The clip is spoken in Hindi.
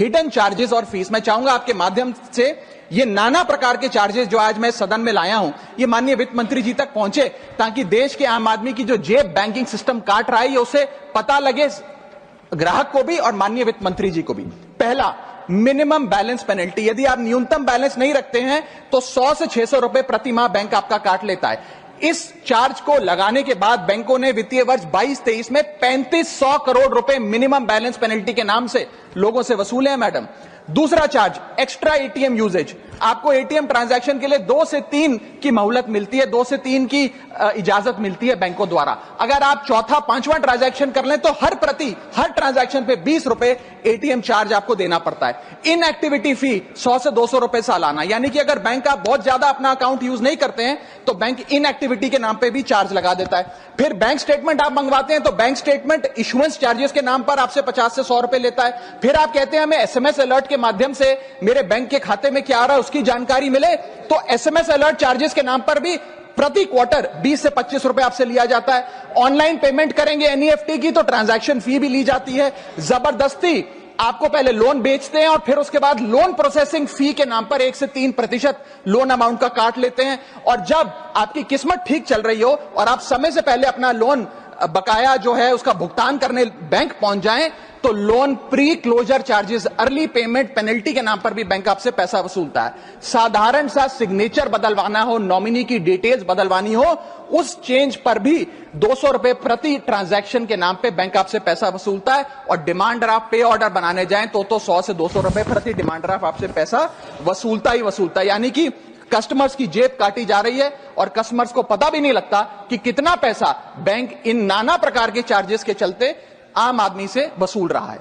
हिडन चार्जेस और फीस। मैं चाहूंगा आपके माध्यम से ये नाना प्रकार के चार्जेस जो आज मैं सदन में लाया हूं, ये माननीय वित्त मंत्री जी तक पहुंचे, ताकि देश के आम आदमी की जो जेब बैंकिंग सिस्टम काट रहा है, ये उसे पता लगे, ग्राहक को भी और माननीय वित्त मंत्री जी को भी। पहला, मिनिमम बैलेंस पेनल्टी। यदि आप न्यूनतम बैलेंस नहीं रखते हैं तो 100 से 600 रुपए प्रति माह बैंक आपका काट लेता है। इस चार्ज को लगाने के बाद बैंकों ने वित्तीय वर्ष 22-23 में 3500 करोड़ रुपए मिनिमम बैलेंस पेनल्टी के नाम से लोगों से वसूले हैं मैडम। दूसरा चार्ज, एक्स्ट्रा एटीएम यूजेज। आपको एटीएम ट्रांजैक्शन के लिए 2 से 3 की मोहलत मिलती है, 2 से 3 की इजाजत मिलती है बैंकों द्वारा। अगर आप चौथा पांचवा ट्रांजैक्शन कर लें तो हर ट्रांजैक्शन पे 20 रुपए एटीएम चार्ज आपको देना पड़ता है। इनएक्टिविटी फी 100 से 200 रुपए सालाना, यानी कि अगर बैंक आप बहुत ज्यादा अपना अकाउंट यूज नहीं करते हैं तो बैंक इनएक्टिविटी के नाम पे भी चार्ज लगा देता है। फिर बैंक स्टेटमेंट आप मंगवाते हैं तो बैंक स्टेटमेंट इशुएंस चार्जेस के नाम पर आपसे 50 से 100 रुपए लेता है। फिर आप कहते हैं हमें एसएमएस अलर्ट के माध्यम से मेरे बैंक के खाते में क्या आ रहा है उसकी जानकारी मिले, तो एसएमएस अलर्ट चार्जेस के नाम पर भी प्रति क्वार्टर 20 से 25 रुपए आपसे लिया जाता है। ऑनलाइन पेमेंट करेंगे एनईएफटी की तो ट्रांजैक्शन फी भी ली जाती है। जबरदस्ती आपको पहले लोन बेचते हैं और फिर उसके बाद लोन प्रोसेसिंग फी के नाम पर 1 से 3% लोन अमाउंट का काट लेते हैं। और जब आपकी किस्मत ठीक चल रही हो और आप समय से पहले अपना लोन बकाया जो है उसका भुगतान करने बैंक पहुंच जाएं तो loan pre closure charges, early payment penalty के नाम पर भी बैंक आपसे पैसा वसूलता है। साधारण सा सिग्नेचर बदलवाना हो, नॉमिनी की डिटेल्स बदलवानी हो, उस चेंज पर भी 200 रुपए प्रति ट्रांजैक्शन के नाम पे बैंक आपसे पैसा वसूलता है। और डिमांड ड्राफ्ट पे ऑर्डर बनाने जाएं तो 100 से 200 रुपए प्रति डिमांड ड्राफ्ट आपसे पैसा वसूलता ही वसूलता है। यानी कि कस्टमर्स की जेब काटी जा रही है और कस्टमर्स को पता भी नहीं लगता कि कितना पैसा बैंक इन नाना प्रकार के चार्जेस के चलते आम आदमी से वसूल रहा है।